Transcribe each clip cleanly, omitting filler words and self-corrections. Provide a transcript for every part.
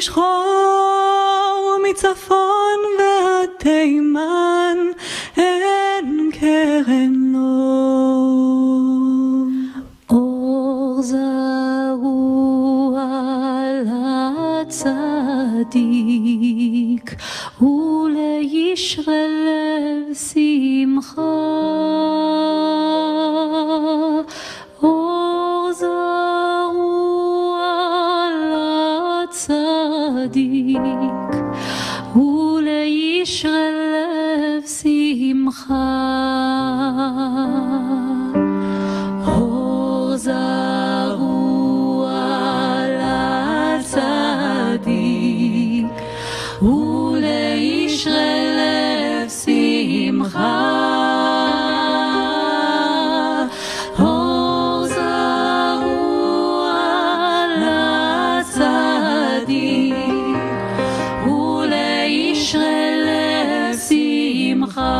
שחור מצפון ועד תימן, אין קרן לו. אור זרוע לצדיק ולישרי לב שמחה. אור זרוע לצדיק ולישרי לב שמחה. אור זרוע לצדיק ולישרי לב שמחה. אור זרוע לצדיק ולישרי לב שמחה.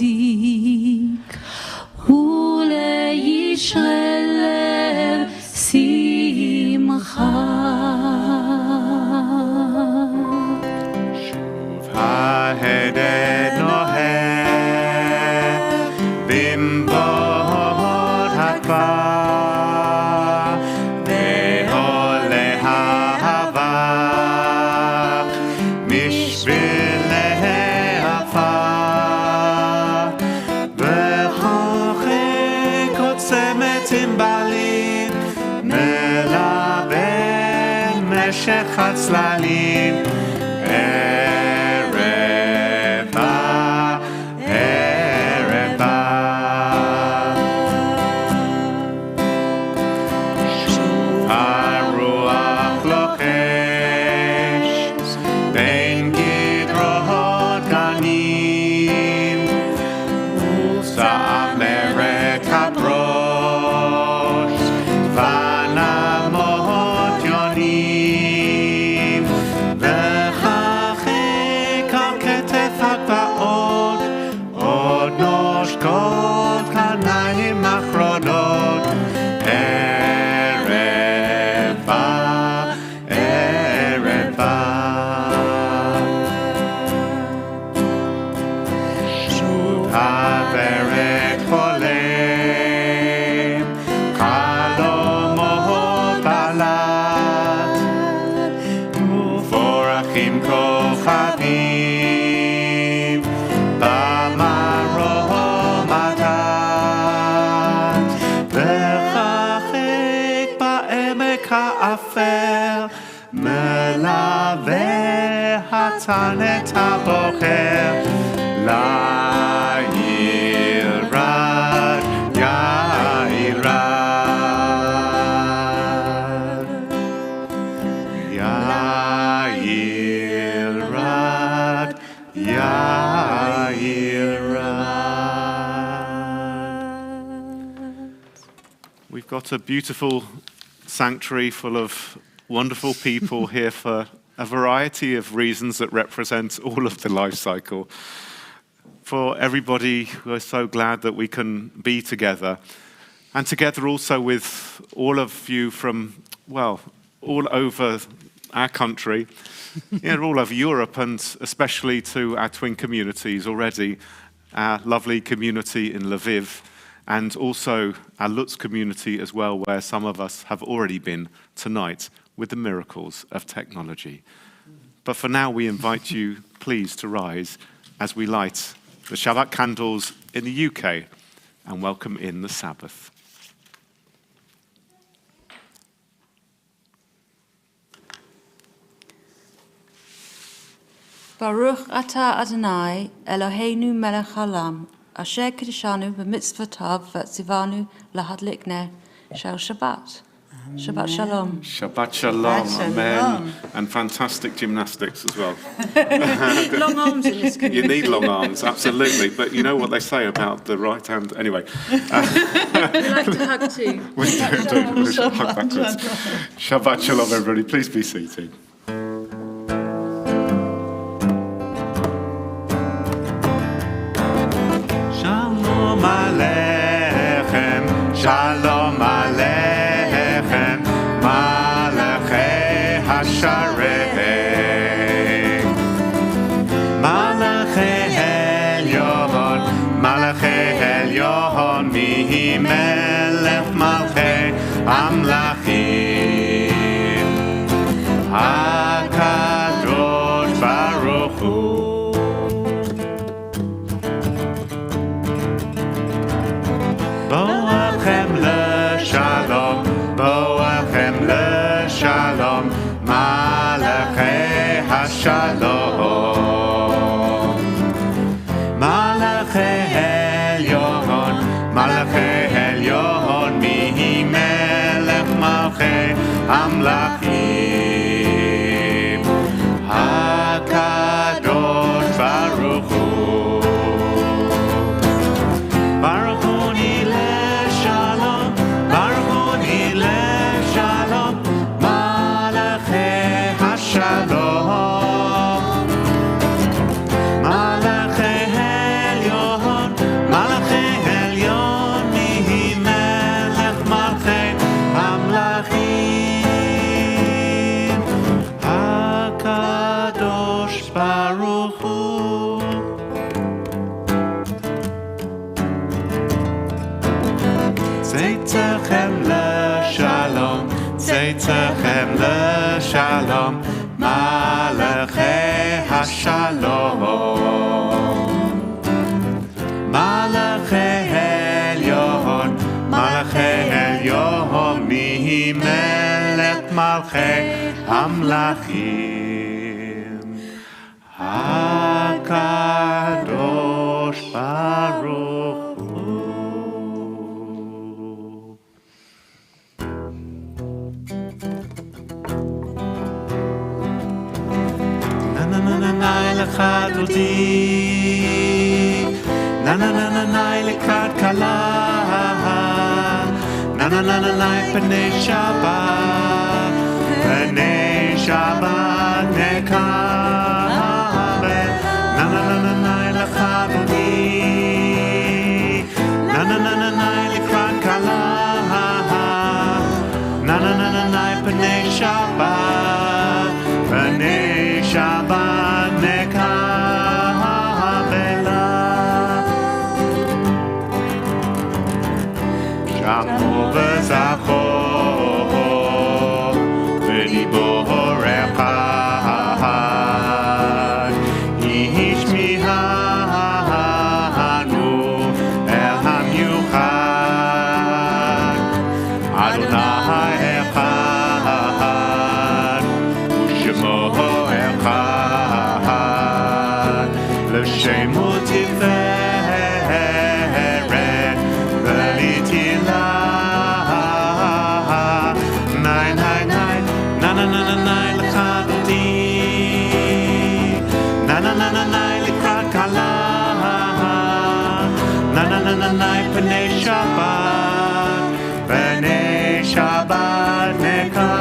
לצדיק ולישרי לב שמחה. שוב ההדד נוהר במבואות הכפר ועולה האבק משבילי העפר וחוכי קוצמת צימבלים מלבן משך הצללים. ערב בא, ערב בא, שוב הרוח לוחש בין גדרות גנים ושם לרקת ראש ונמות יונים haveret cholem, chalomot balat, uforachim kochavim, bamarom atat, vechachek ba'emek ha'afer, melave hatan et habocher, la yirad, ya'irad, ya'irad, ya'irad. We've got a beautiful sanctuary full of wonderful people here for a variety of reasons that represent all of the life cycle. For everybody, we're so glad that we can be together. And together also with all of you from, well, all over our country, all over Europe, and especially to our twin communities already, our lovely community in Lviv, and also our Lutz community as well, where some of us have already been tonight with the miracles of technology. But for now, we invite you, please, to rise as we light the Shabbat candles in the UK and welcome in the Sabbath. Baruch atah Adonai Eloheinu melech haolam, asher kiddushanu b'mitzvotav v'tzivanu lahadlik ner shel Shabbat. Shabbat shalom. Shabbat shalom, amen. And fantastic gymnastics as well. Long arms in this community. You need long arms, absolutely. But you know what they say about the right hand. Anyway. We like to hug too. We do. We should hug backwards. Shabbat shalom, everybody. Please be seated. Shalom aleichem. Shalom aleichem. Mihi melech malchei amlachim, HaKadosh Baruch Hu. Boachem leshalom, boachem leshalom, malachei hashalom, malachei Amlachim, HaKadosh Baruch Hu. Baruch Hu nileh shalom, Baruch Hu nileh shalom, Malachei hashalom, Malachei elyon, Malachei elyon, mihi melech malchei amlachim. Baruch Hu. Tzeitzechem leshalom, Tzeitzechem leshalom, Malachei hashalom, Malachei elyon, Malachei elyon, mihi melech malchei amlachim. HaKadosh Baruch Hu. Na na na na na lecha dodi, na na na na na lekat kala, na na na na na pnei Shabbat, pnei Shabbat nekah. Na na na na na lechabodi, na na na na na likrat kala, na na na na na pnei Shabbat, pnei Shabbat nekavela, שמו תפארת ולתהילה. ני ני ני נה נה נה נה נה לך דודי, נה נה נה נה נה לקראת כלה, נה נה נה נה נה פני שבת, פני שבת נקבלה.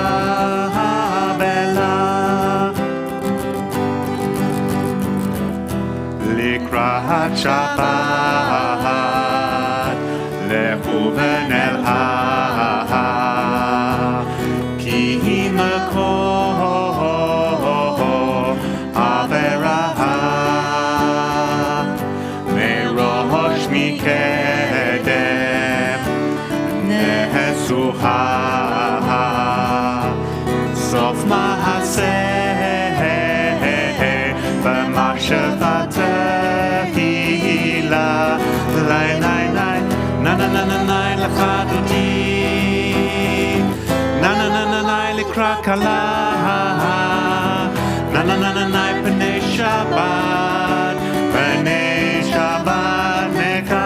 לקראת שבת לכו ונלהה, כי היא מקור עבירה מראש מקדם נשואה, סוף מעשה במחשבה תהילה. לי לי לי נה נה נה נה נה לך דודי, נה נה נה נה נה לקראת כלה, נה נה נה נה נה פני שבת, פני שבת נקבלה.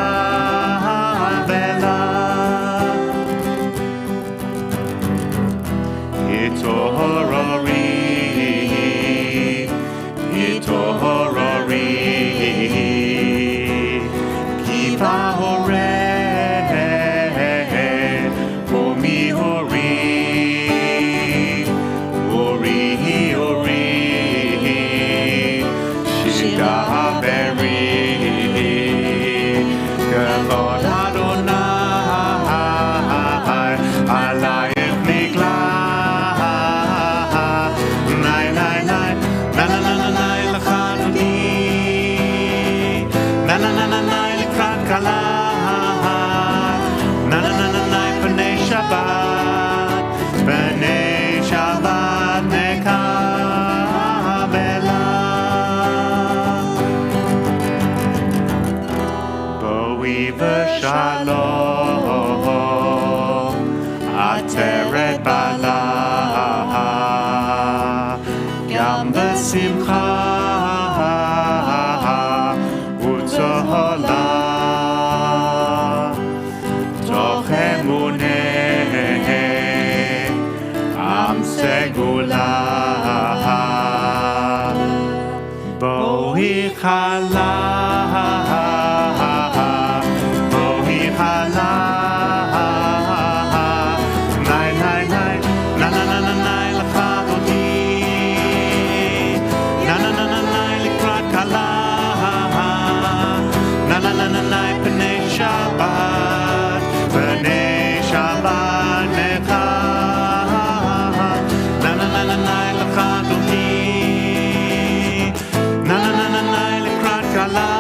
התעוררי, התעוררי, כי בא הורה ומי הורי, הורי הורי שדברי כבוד אדוני עלייך נגלה. ני ני ני נה נה נה נה נה לך דודי, נה נה נה נה נה לקראת כלה, נה נה נה נה נה פני שבת, פני שבת נקבלה. בואי בשלום עטרת בעלה, גם בשמחה וצהלה, תוך אמונה עם סגולה. בואי חלה, בואי חלה, ני ני ני נה נה נה נה נה לך דודי, נה נה נה נה נה לקראת כלה, נה נה נה נה נה פני שבת, פני שבת נקבלה. נה נה נה נה נה לך דודי, נה נה נה נה נה לקראת כלה,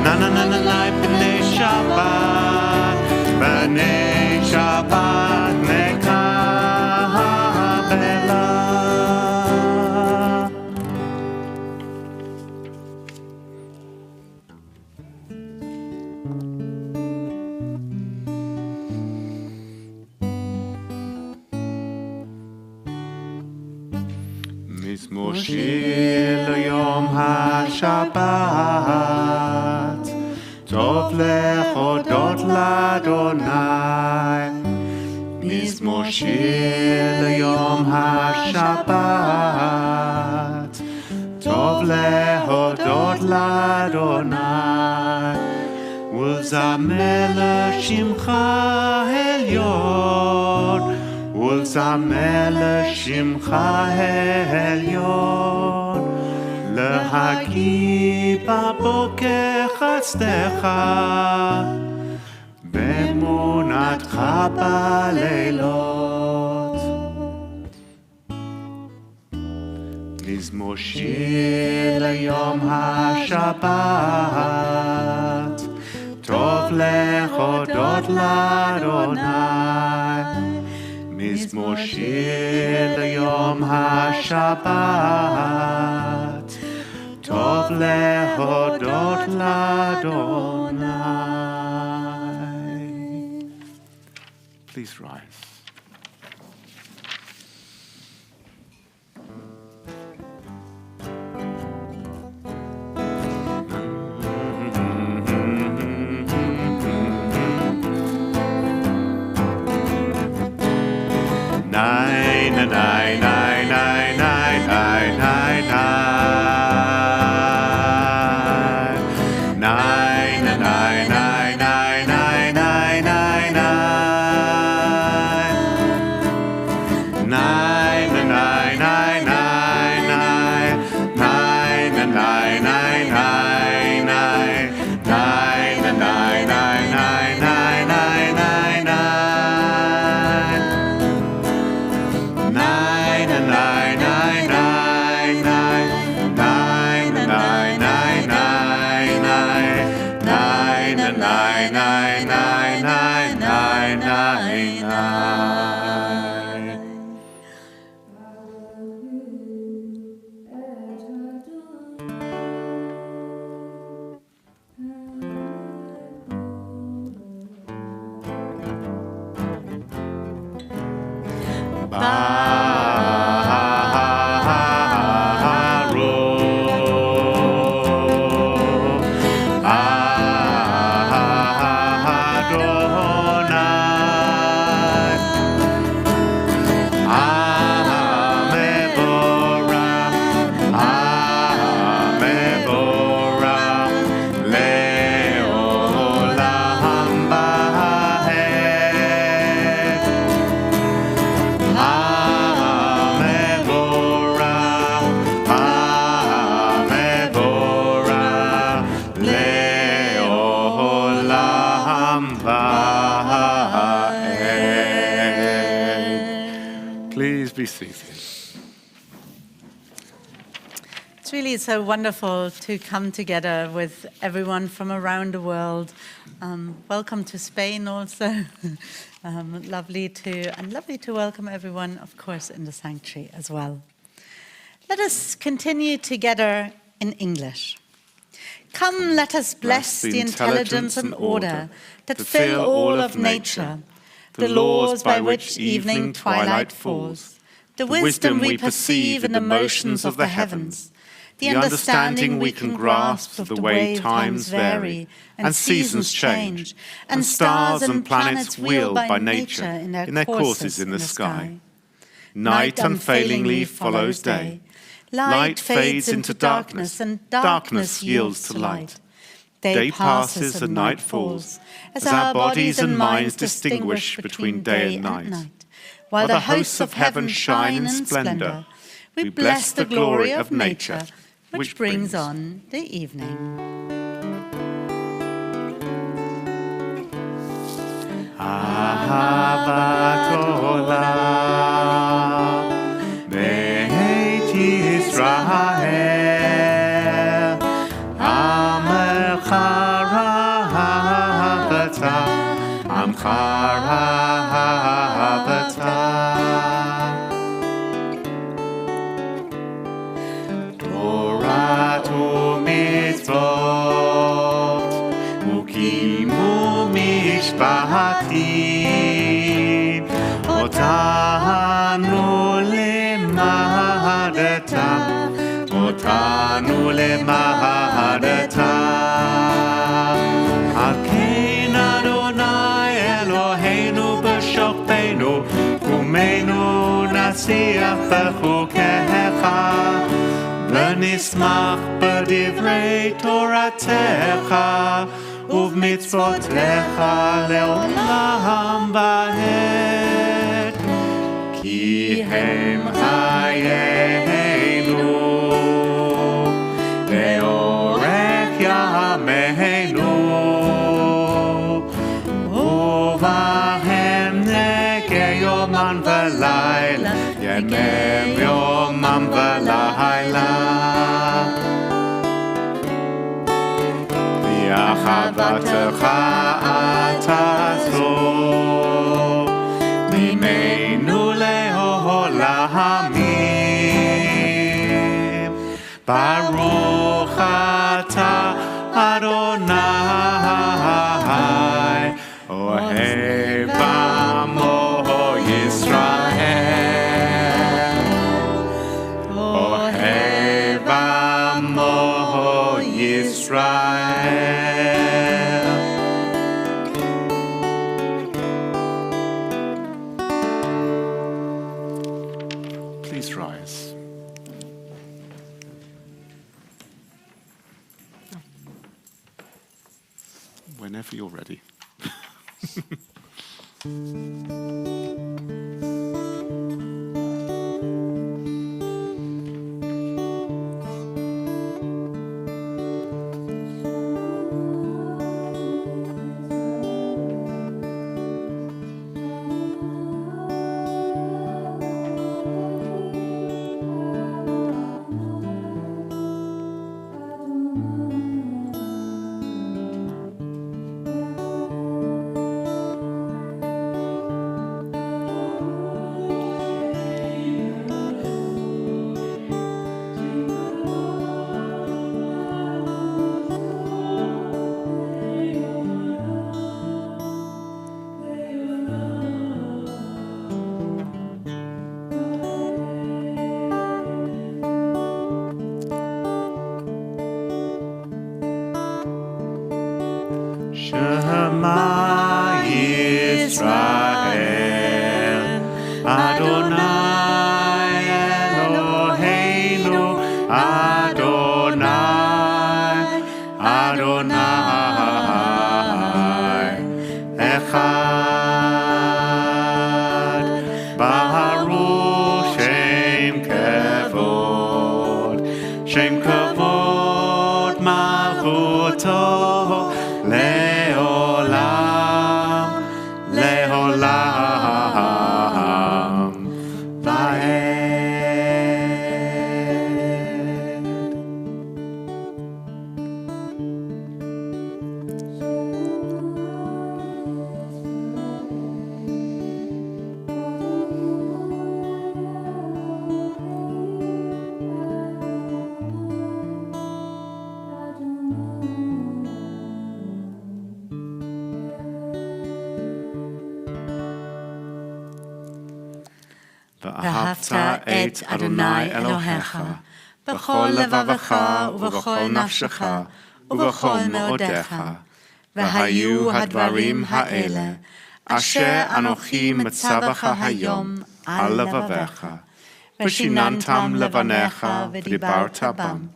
נה נה נה נה נה פני שבת, פני שבת נקבלה. מזמור שיר ליום השבת, טוב להודות לאדוני. מזמור שיר ליום השבת, טוב להודות לאדוני. ולזמר לשמך עליון, ולזמר לשמך עליון, להגיד בבוקר חסדך, באמונתך בלילות. מזמור שיר ליום השבת, טוב להודות לאדוני. מזמור שיר ליום השבת, טוב להודות לאדוני. Please rise. Please be seated. It's really so wonderful to come together with everyone from around the world. Welcome to Spain also. Lovely to welcome everyone, of course, in the sanctuary as well. Let us continue together in English. Come, let us bless the intelligence and order that fill all of nature, the laws by which evening twilight falls, the wisdom we perceive in the motions of the heavens, the understanding we can grasp of the way times vary and seasons change, and stars and planets wheel by nature in their courses in the sky. Night unfailingly follows day. Light fades into darkness, and darkness yields to light. Day passes and night falls, as our bodies and minds distinguish between day and night. While the hosts of heaven shine in splendor, we bless the glory of nature, which brings on the evening. Ahavat olam, Beit Yisrael, Amcha rahavata, Amcha rahavata. Torah u'mitzvot, ukimu mishpatim, otanu lemadatam, otanu lemadatam. Akein Adonai Eloheinu b'shokbeinu, umeinu nasiach b'chukecha, v'nismach b'divrei Toratecha, ובמצוותיך לעולם ועד, כי הם חיינו לאורך ימינו, ובהם נגע יומם ולילה, ימם יומם ולילה. אחוותך תעזור ממנו לעולמים. ברוך אתה אדוני אוהב עמו ישראל, אוהב עמו ישראל. Please rise. Whenever you're ready. Shema Yisrael, Adonai Eloheinu, Adonai, Adonai, Echad, Baruch Shem Kavod, Shem Kavod Malchuto, Leolam, Leolam, Vaed. ואהבת את אדוני אלוהיך בכל לבבך ובכל נפשך ובכל מאודיך. והיו הדברים האלה אשר אנוכי מצווך היום על לבביך, ושיננתם לבניך ודיברת בם,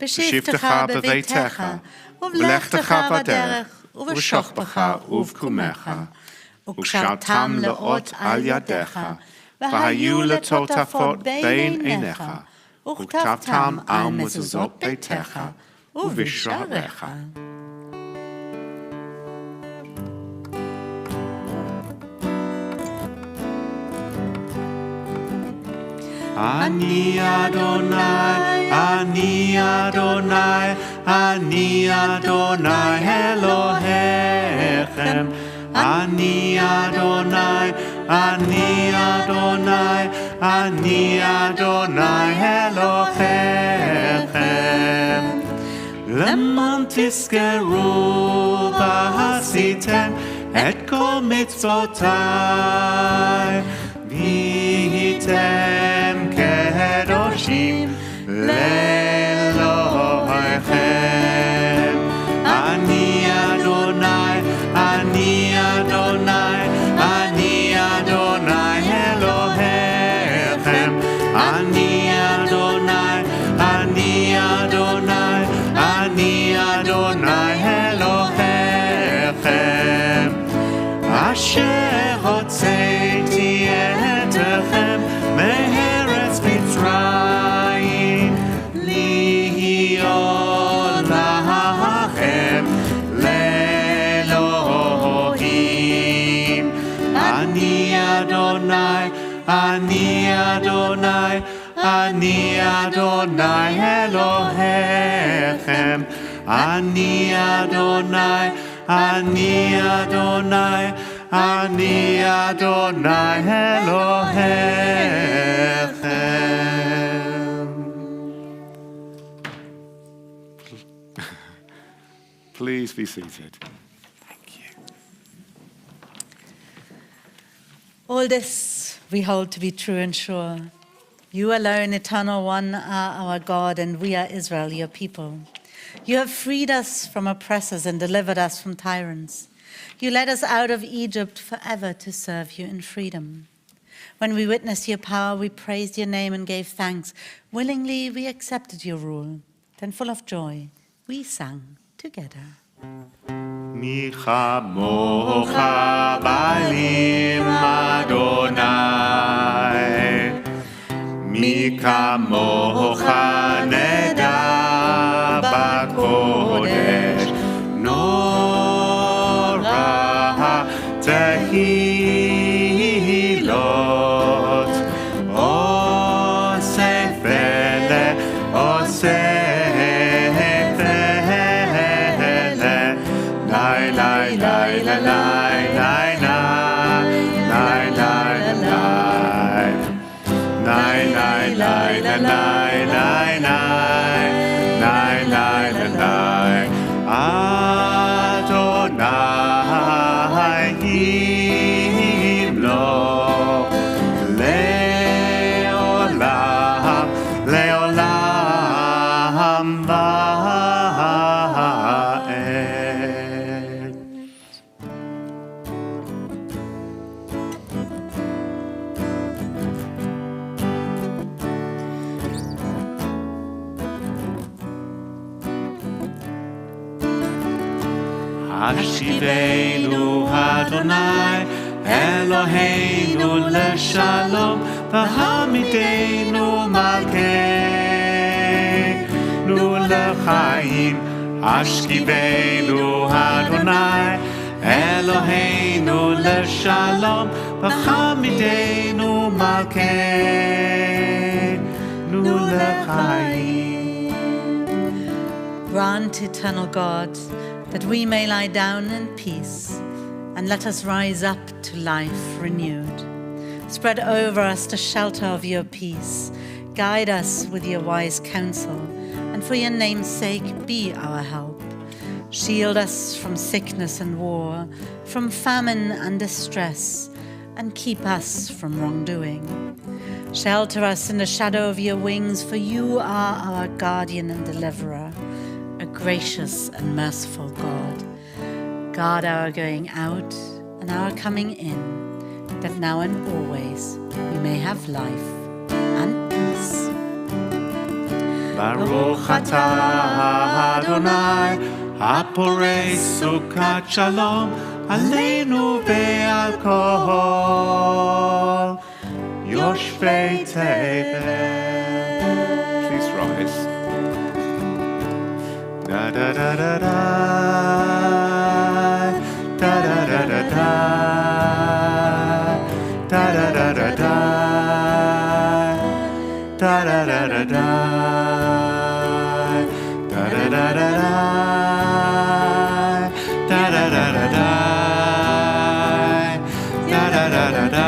בשבתך בביתך ובלכתך בדרך ובשוכבך ובקומך, וקשרתם לאות על ידיך, והיו לטוטפות בין עיניך, וכתבתם על מזוזות ביתך ובשעריך. אני אדוני, אני אדוני, אני אדוני אלוהיכם. אני אדוני, אני אדוני, אני אדוני אלוהיכם. למען תזכרו ועשיתם את כל מצוותיי, והייתם קדושים לאלוהיכם. אני אדוני, אני אדוני, אני אדוני אלוהיכם. אני אדוני, אני אדוני, אני אדוני אלוהיכם. אשר הוצאתי אתכם מארץ מצרים, להיות לכם לאלוהים. אני אדוני, אני אדוני, אני אדוני אלוהיכם. אני אדוני, אני אדוני, אני אדוני אלוהיכם. Please be seated. Thank you. All this we hold to be true and sure. You alone, eternal one, are our God, and we are Israel, your people. You have freed us from oppressors and delivered us from tyrants. You led us out of Egypt forever to serve you in freedom. When we witnessed your power, we praised your name and gave thanks. Willingly, we accepted your rule. Then, full of joy, we sang together. מי כמוך בעלים אדוני, מי כמוך נדע בקודש, נורא תהילות, עושה פלא, עושה Ashivenu Adonai Eloheinu leshalom v'hamidenu malkeinu l'chaim. Ashivenu Adonai Eloheinu leshalom v'hamidenu malkeinu l'chaim. Grant, eternal God, that we may lie down in peace, and let us rise up to life renewed. Spread over us the shelter of your peace. Guide us with your wise counsel, and for your name's sake be our help. Shield us from sickness and war, from famine and distress, and keep us from wrongdoing. Shelter us in the shadow of your wings, for you are our guardian and deliverer, a gracious and merciful God. Guard our going out and our coming in, that now and always we may have life and peace. Baruch atah Adonai, haporei sukat shalom, aleinu ve'al kol yoshvei tevel. Please rise. Da da da da da, da da da da da, da da da da da, da da da da da, da da da da da, da da da da da, da da da da da,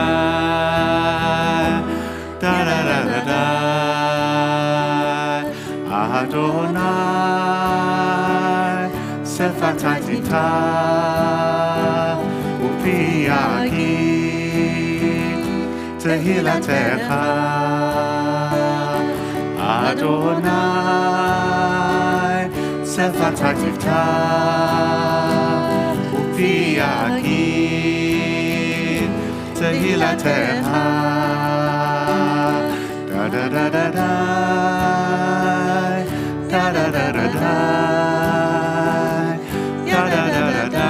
da da da da da. Adonai, sefatitita, upi yagid tehilatecha. Adonai, sefatitita, upi yagid tehilatecha. Da da da da da. Da da da da da, da da da da da,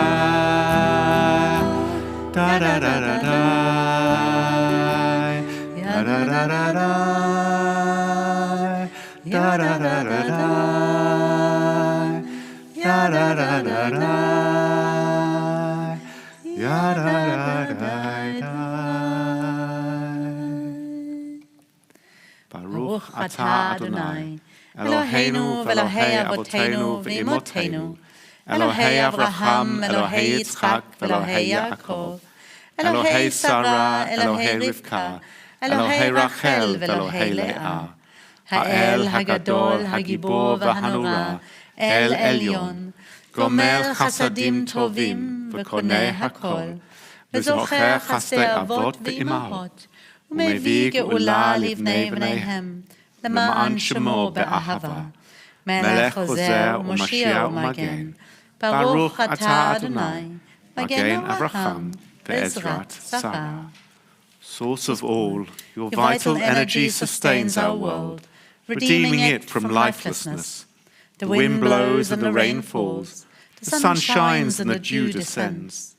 da da da da da, da da da da da, da da da da da, da da da da da, da da da da. Baruch atah Adonai, Eloheinu v'Elohei Avotenu v'Imotenu, Elohei Avraham, Elohei Yitzchak, v'Elohei Yaakov, Elohei Sarah, Elohei Rivka, Elohei Rachel, v'Elohei Leah, Ha'el Hagadol, Hagibor v'Hanora, El Elyon, Gomer Chasadim Tovim, v'Konei Hakol, v'Zocher Chasdei Avot v'Imahot, u'Mevii Geula livnei v'neihem, למען שמו באהבה, מלך חוזר ומשיח ומגן, ברוך אתה אדוני, מגן אברהם ועזרת שרה. Source of all, your vital energy sustains our world, redeeming it from lifelessness. The wind blows and the rain falls, the sun shines and the dew descends.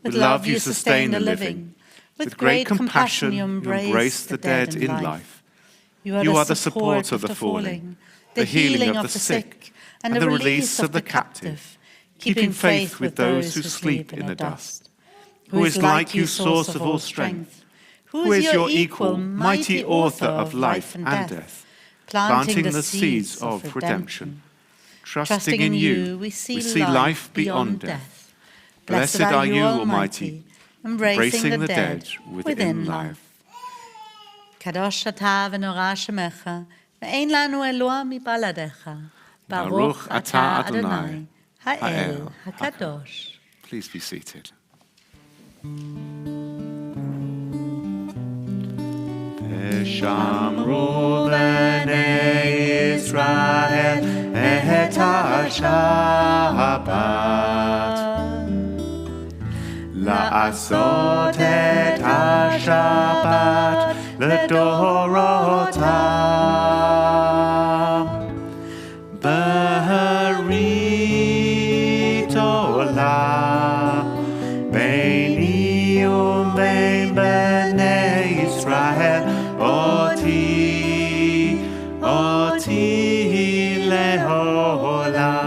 With love you sustain the living, with great compassion you embrace the dead in life. You are the support of the falling, the healing of the sick, and the release of the captive, keeping faith with those who sleep in the dust. Who is like you, source of all strength? Who is your equal, mighty author of life and death, planting the seeds of redemption? Trusting in you, we see life beyond death. Blessed are you, Almighty, embracing the dead within life. קדוש אתה ונורא שמך, ואין לנו אלוה מבלעדיך. ברוך אתה אדוני, האל הקדוש. Please be seated. ושמרו בני ישראל את השבת, לעשות את השבת לדורותם, ברית גדולה ביני ובין בני ישראל אותי לעולם.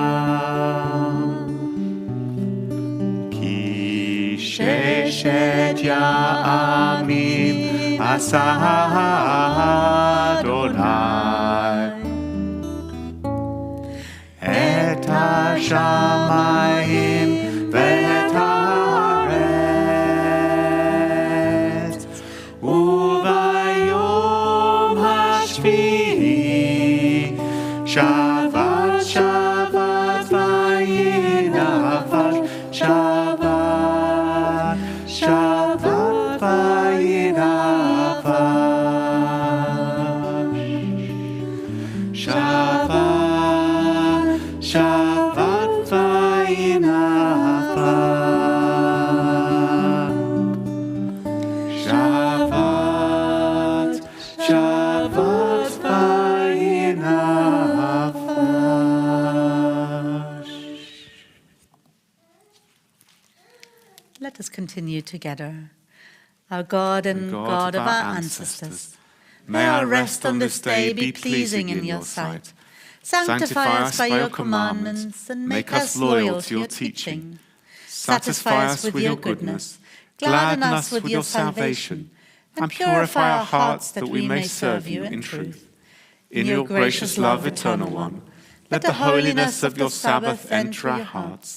כי ששת ימים עשה אדוני את השמיים ואת הארץ, וביום השביעי שבת שבת וינפש, שבת שבת וינפש, שבת שבת וינפש, שבת שבת וינפש. Let us continue together. Our God and God of our ancestors, may our rest on this day be pleasing in your sight. Sanctify us by your commandments and make us loyal to your teaching. Satisfy us with your goodness, gladden us with your salvation, and purify our hearts that we may serve you in truth. In your gracious love, Eternal One, let the holiness of your Sabbath enter our hearts,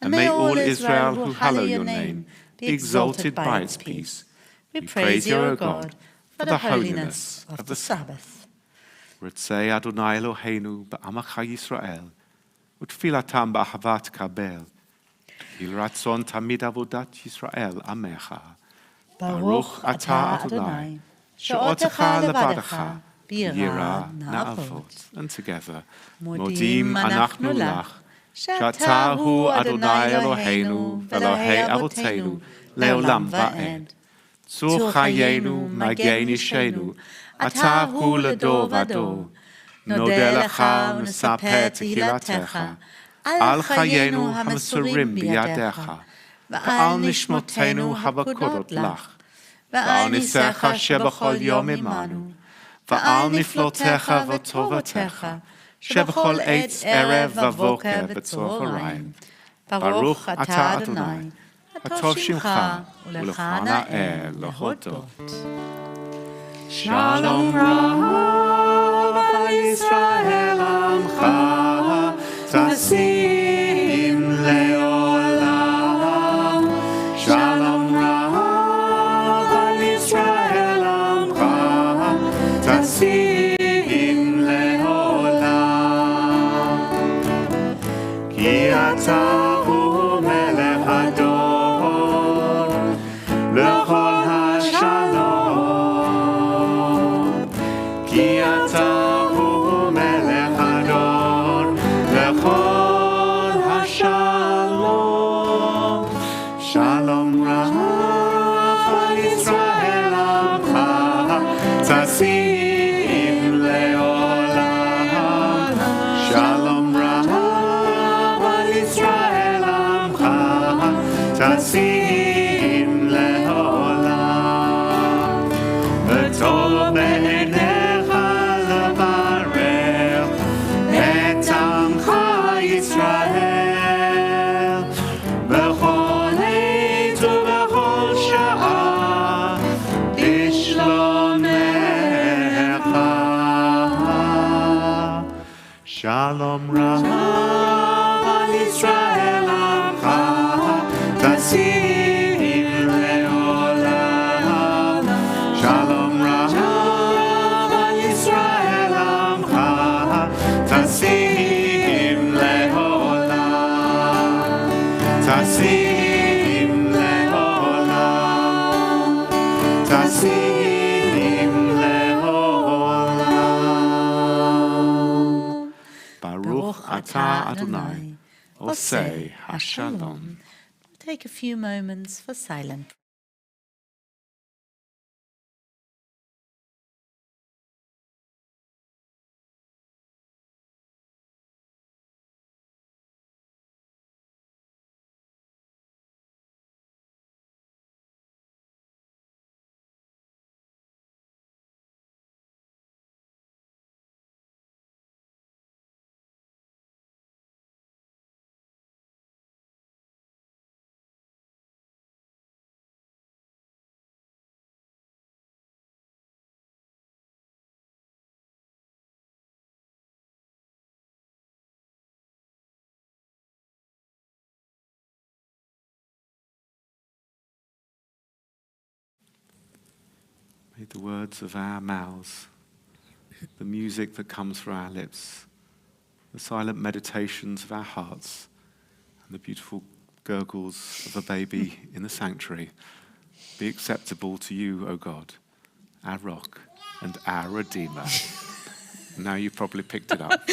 and may all Israel who hallow your name be exalted by its peace. We praise you, O God, for the holiness of the Sabbath. רוצה אדוני אלוהינו בעמך ישראל, ותפילתם באהבת קבל. תהי רצון תמיד עבודת ישראל עמך. ברוך אתה אדוני, שאותך לבדך, ביראה נעבוד. And together, מודים אנחנו לך, שאתה הוא אדוני אלוהינו, ואלוהי אבותינו, לעולם ועד. צור חיינו, מגן אישנו, אתה הוא לדור ודור. נודה לך ונספר תהילתך, על חיינו המסורים בידיך, ועל נשמותינו הפקודות לך, ועל ניסיך שבכל יום עמנו, ועל נפלותיך וטובתך, שבכל עץ ערב ובוקר בצהריים. ברוך אתה אדוני, הטוב שמך, ולך נאה להודות. שלום רב על ישראל עמך, תשים לעולם. שלום רב על ישראל עמך, תשים לעולם. כי אתה הוא מלך הדור, לכל השלום. כי אתה הוא מלך הדור, לכל השלום. שלום רב על ישראל עמך, תשים לעולם. שלום רב על ישראל עמך, תשים לעולם. וטוב בעיניך לברך את עמך ישראל, בכל עת ובכל שעה בשלומך. שלום רב על ישראל עמך, תשים לעולם. שלום רב על ישראל עמך, תשים לעולם. תשים לעולם. תשים לעולם. ברוך אתה אדוני, עושה השלום. Take a few moments for silent May the words of our mouths, the music that comes from our lips, the silent meditations of our hearts, and the beautiful gurgles of a baby in the sanctuary be acceptable to you, O God, our rock and our Redeemer. Now you've probably picked it up.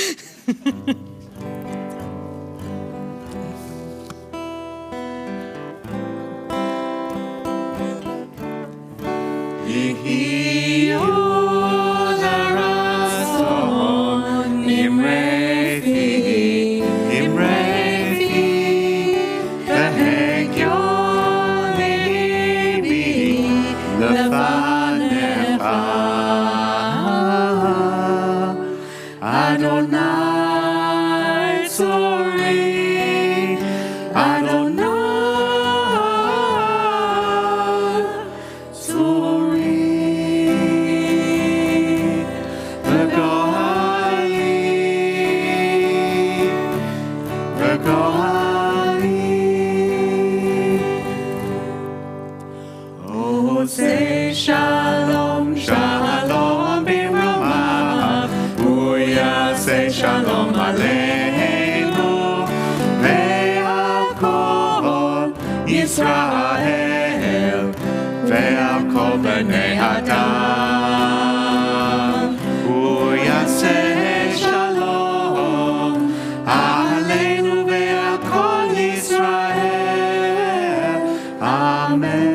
Israel, ve'al bnei Adam, hu yaseh shalom, aleinu ve'al kol Israel, amen.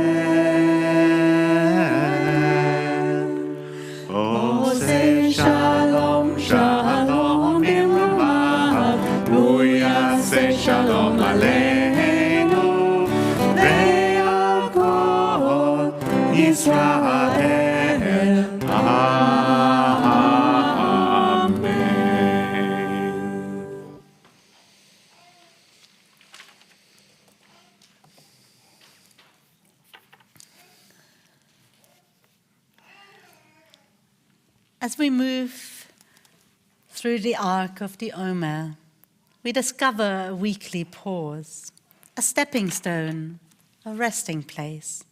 Oseh shalom, shalom b'rumav, hu yaseh shalom aleinu. Israel, amen. As we move through the Ark of the Omer, we discover a weekly pause, a stepping stone, a resting place.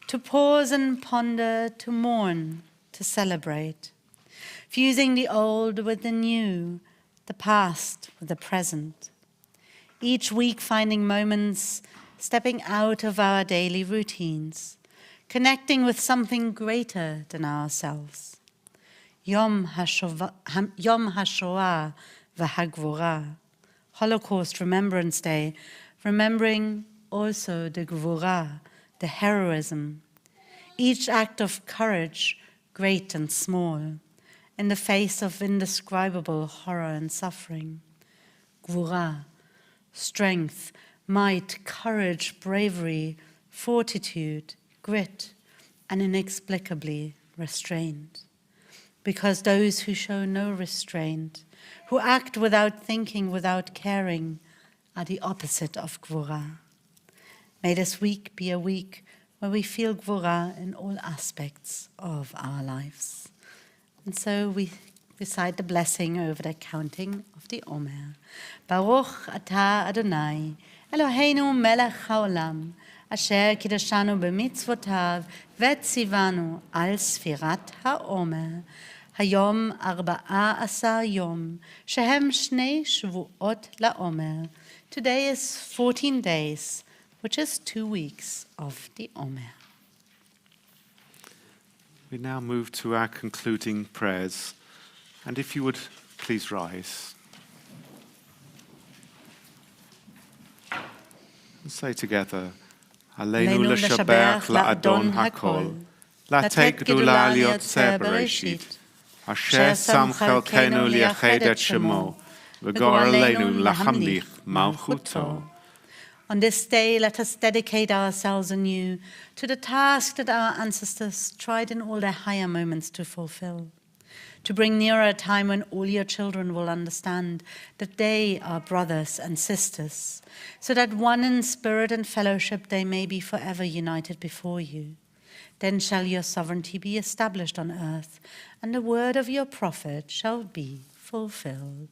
To pause and ponder, to mourn, to celebrate, fusing the old with the new, the past with the present. Each week finding moments, stepping out of our daily routines, connecting with something greater than ourselves. Yom HaShoah v'Hagvura, Holocaust Remembrance Day, remembering also the Gvura, the heroism, each act of courage, great and small, in the face of indescribable horror and suffering. Gvura, strength, might, courage, bravery, fortitude, grit, and inexplicably restraint. Because those who show no restraint, who act without thinking, without caring, are the opposite of Gvura. May this week be a week where we feel Gvura in all aspects of our lives. And so we recite the blessing over the counting of the Omer. Baruch atah Adonai, Eloheinu melech haolam, asher kiddushanu b'mitzvotav v'tzivanu al sfirat haomer. Hayom 14 yom, shehem shnei shvuot laomer. Today is 14 days, which is 2 weeks of the Omer. We now move to our concluding prayers. And if you would please rise. And say together, Aleinu l'shabach la'adon hakol, la'tek gdula liotzer bereshit, asher sam chelkenu liached et shemo, v'gor aleinu lahamlich malchuto. On this day, let us dedicate ourselves anew to the task that our ancestors tried in all their higher moments to fulfill, to bring nearer a time when all your children will understand that they are brothers and sisters, so that one in spirit and fellowship they may be forever united before you. Then shall your sovereignty be established on earth, and the word of your prophet shall be fulfilled.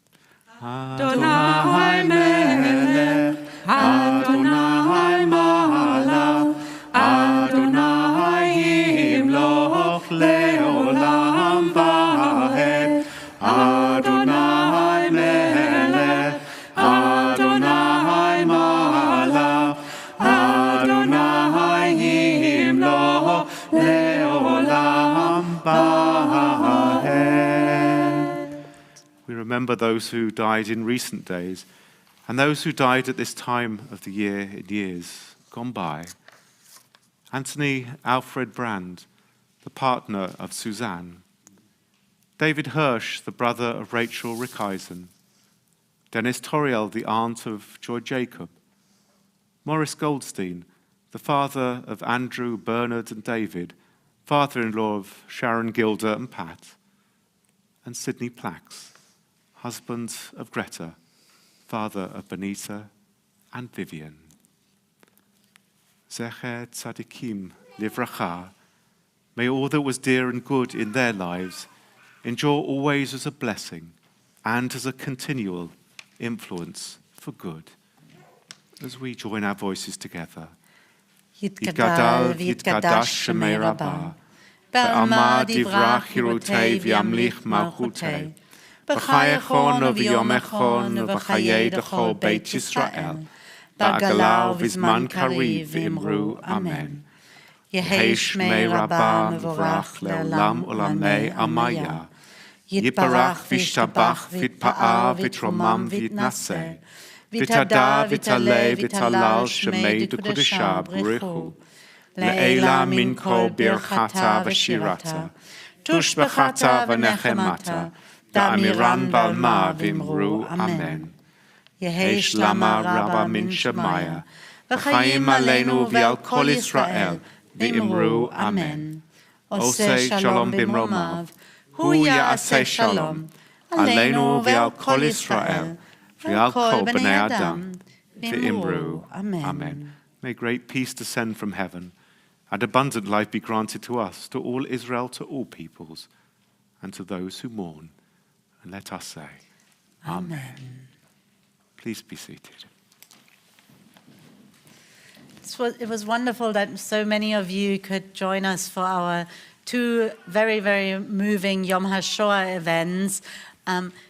Adonai melech, Adonai malach, Adonai yimloch remember those who died in recent days and those who died at this time of the year in years gone by. Anthony Alfred Brand, the partner of Suzanne. David Hirsch, the brother of Rachel Rickeisen. Dennis Toriel, the aunt of Joy Jacob. Morris Goldstein, the father of Andrew, Bernard and David, father-in-law of Sharon, Gilda and Pat. And Sidney Plax, husband of Greta, father of Benita and Vivian. Zecher Tzadikim Livracha, may all that was dear and good in their lives endure always as a blessing and as a continual influence for good. As we join our voices together. Yitgadal v'yitgadash Shemei Rabbah, be'alma divrach hirutei v'yamlich malchutei, b'chayechon v'yomechon v'chayei d'chol Beit Yisrael, b'agalau v'zman kariv v'imru Amen. Yehei Shmei Rabbah mevorach le'olam olamei amaya, yitbarach v'yishtabach v'yitpa'a v'yitromam v'yitnaseh, Vitada, vitale, vitalal, shemei d'kudesha, b'richu. Le'ela min kol birchata v'shirata, tushbechata v'nechemata, da'amiran balma v'imru, Amen. Yehi shlama rabba min shemaya, v'chayim aleinu v'al kol Yisrael, v'imru, Amen. Osei shalom b'mromav, hu ya'aseh shalom, aleinu v'al kol Yisrael, V'al kol b'nei Adam, v'imru. Amen. May great peace descend from heaven, and abundant life be granted to us, to all Israel, to all peoples, and to those who mourn. And let us say, Amen. Please be seated. It was wonderful that so many of you could join us for our two very, very moving Yom HaShoah events.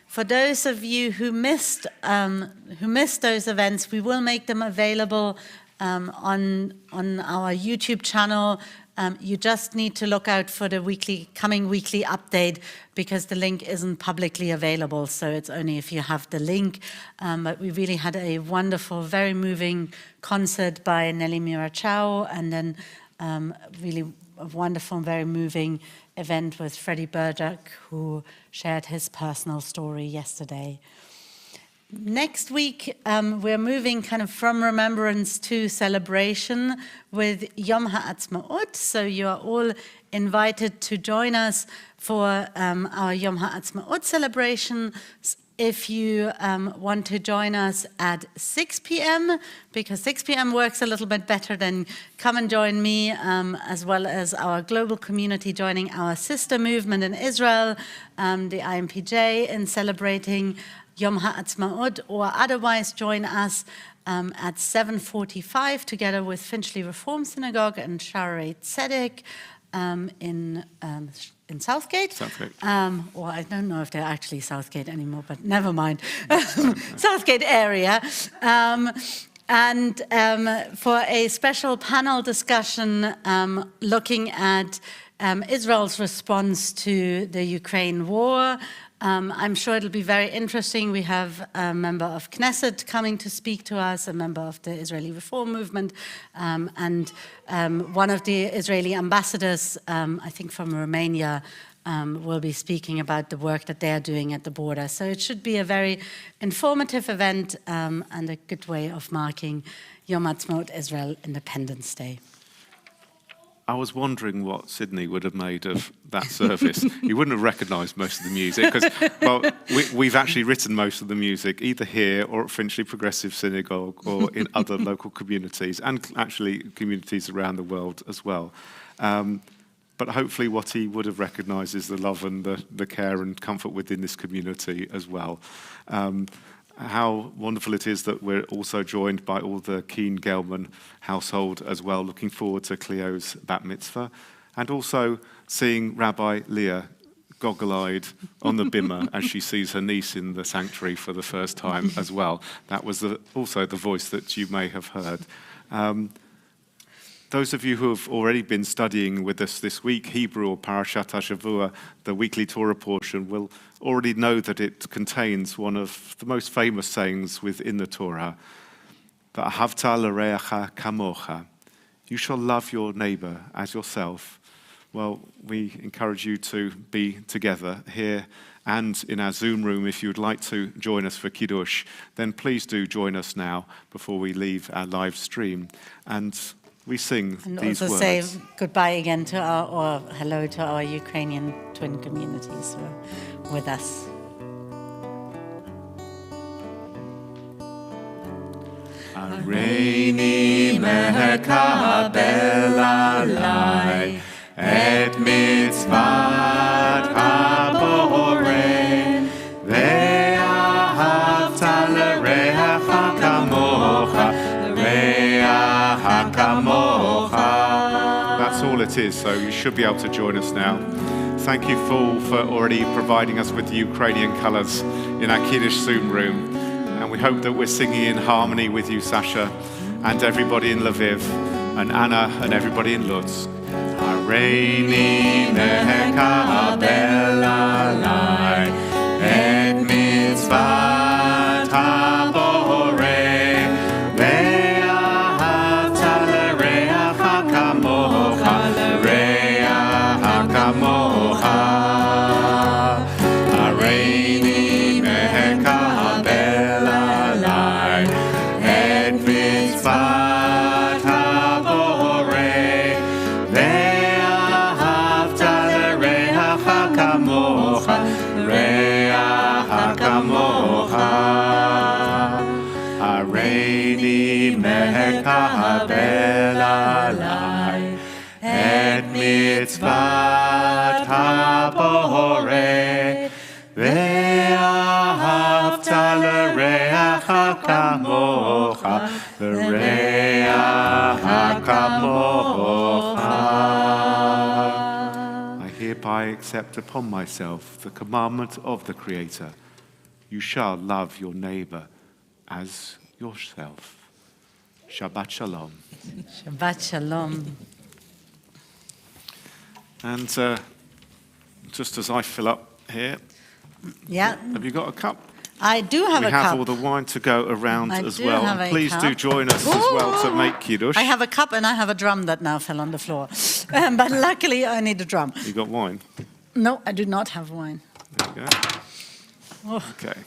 For those of you who missed those events, we will make them available on our YouTube channel. You just need to look out for the coming weekly update because the link isn't publicly available, so it's only if you have the link. But we really had a wonderful, very moving concert by Nelly Mirachau, and then really a wonderful and very moving event with Freddie Burdock, who shared his personal story yesterday. Next week, we're moving kind of from remembrance to celebration with Yom HaAtzmaut. So you are all invited to join us for our Yom HaAtzmaut celebration. If you want to join us at 6 p.m., because 6 p.m. works a little bit better, then come and join me, as well as our global community joining our sister movement in Israel, the IMPJ, in celebrating Yom HaAtzmaut, or otherwise join us at 7:45 together with Finchley Reform Synagogue and Shaarei Tzedek in Southgate. Or I don't know if they're actually Southgate anymore, but never mind. Southgate area. And for a special panel discussion looking at Israel's response to the Ukraine war. I'm sure it'll be very interesting. We have a member of Knesset coming to speak to us, a member of the Israeli Reform Movement, and one of the Israeli ambassadors, I think from Romania, will be speaking about the work that they are doing at the border. So it should be a very informative event and a good way of marking Yom HaAtzmaut, Israel Independence Day. I was wondering what Sydney would have made of that service. He wouldn't have recognised most of the music because, well, we've actually written most of the music either here or at Finchley Progressive Synagogue or in other local communities and actually communities around the world as well. But hopefully what he would have recognised is the love and the care and comfort within this community as well. How wonderful it is that we're also joined by all the Kean Gelman household as well, looking forward to Cleo's bat mitzvah, and also seeing Rabbi Leah goggle-eyed on the bimah as she sees her niece in the sanctuary for the first time as well. That was also the voice that you may have heard. those of you who have already been studying with us this week, Hebrew or Parashat HaShavua, the weekly Torah portion, will already know that it contains one of the most famous sayings within the Torah, V'ahavta l'reacha kamocha. You shall love your neighbor as yourself. Well, we encourage you to be together here and in our Zoom room. If you would like to join us for Kiddush, then please do join us now before we leave our live stream. And we sing And these also words. say goodbye again to or hello to our Ukrainian twin communities who are with us. Reini mekabel alai et mitzvat haborei ve'ahavta l'reacha kamocha l'reacha kamocha. That's all it is, so you should be able to join us now. Thank you, Paul, for already providing us with the Ukrainian colours in our Kiddush Zoom room. And we hope that we're singing in harmony with you, Sasha, and everybody in Lviv, and Anna, and everybody in Lutsk. Hareini mekabel alai et mitzvat haborei ve'ahavta l'reacha kamocha l'reacha kamocha. Hareini mekabel alai et mitzvat haborei ve'ahavta l'reacha kamocha l'reacha kamocha. Hareini mekabel alai et mitzvat haborei ve'ahavta l'reacha kamocha l'reacha kamocha. I hereby accept upon myself the commandment of the Creator. You shall love your neighbor as yourself. Shabbat Shalom. Shabbat Shalom. And just as I fill up here, Yeah, have you got a cup? I do have We a have cup. all the wine to go around I as do well. have And a please do cup. join us as well to make Kiddush. I have a cup and I have a drum that now fell on the floor. But luckily I need a drum. You got wine? No, I do not have wine. There you go. Oh. Okay.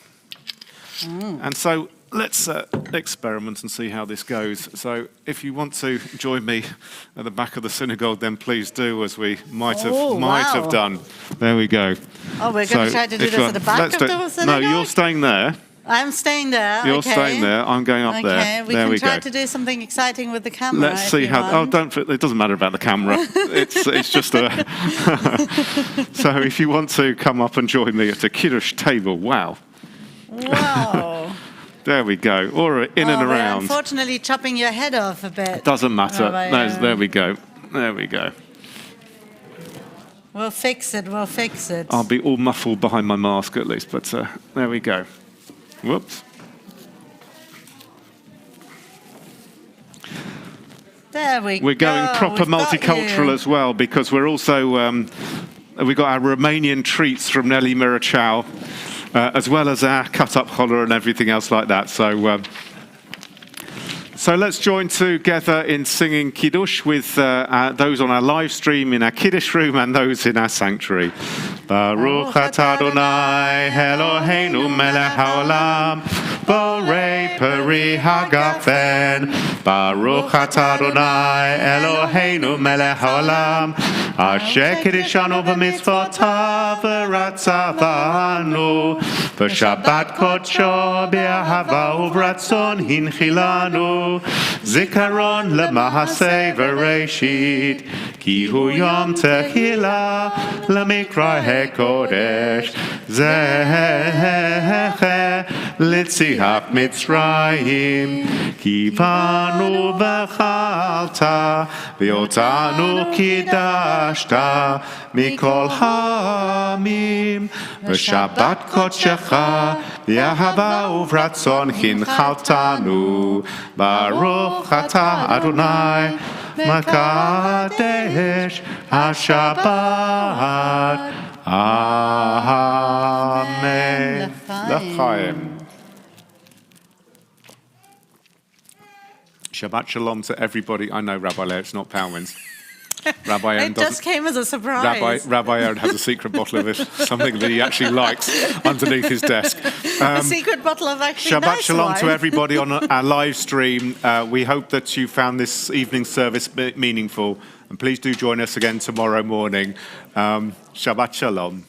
And so let's experiment and see how this goes. So if you want to join me at the back of the synagogue, then please do, as we might Oh, have wow. done. There we go. Oh, we're going to try to do if this you- at the back let's of do- the synagogue? No, you're staying there. I'm staying there. You're okay. staying there. I'm going up Okay, there. we there can we try go. to do something exciting with the camera. Let's if see you how. Oh, want. don't. It doesn't matter about the camera. It's just a. So if you want to come up and join me at a Kiddush table, wow. Wow. There we go. Or in and We're around. unfortunately chopping your head off a bit. Doesn't matter. Rabbi, There we go. There we go. We'll fix it. We'll fix it. I'll be all muffled behind my mask at least, but there we go. Whoops. There we go. We're going proper We've got multicultural you. as well, because we're also, we've got our Romanian treats from Nelly Mirachow, as well as our cut-up cholera and everything else like that. So let's join together in singing Kiddush with those on our live stream in our Kiddush room and those in our sanctuary. Baruch atah Adonai Eloheinu melech haolam borei peri hagafen. Baruch atah Adonai Eloheinu melech haolam asher kiddushanu b'mitzvotav v'ratzavanu v'shabbat kodsho b'ahava uvratzon hinchilanu zikaron lemahasei v'reishit ki hu yom tehila lemikra hekodesh zecher litziat mitzrayim ki banu v'chalta v'otanu kidashta mikol hamim v'shabbat kodshecha v'ahava uvratzon hinchaltanu Baruch atah Adonai Makadesh HaShabbat. Amen. L'chaim. Shabbat shalom to everybody. I know, Rabbi Leo, it's not Palwins. Rabbi Aaron It just came as a surprise. Rabbi Aaron has a secret bottle of it, something that he actually likes underneath his desk. A secret bottle of actually Shabbat nice shalom wine. to everybody on our live stream. We hope that you found this evening's service meaningful. And please do join us again tomorrow morning. Shabbat shalom.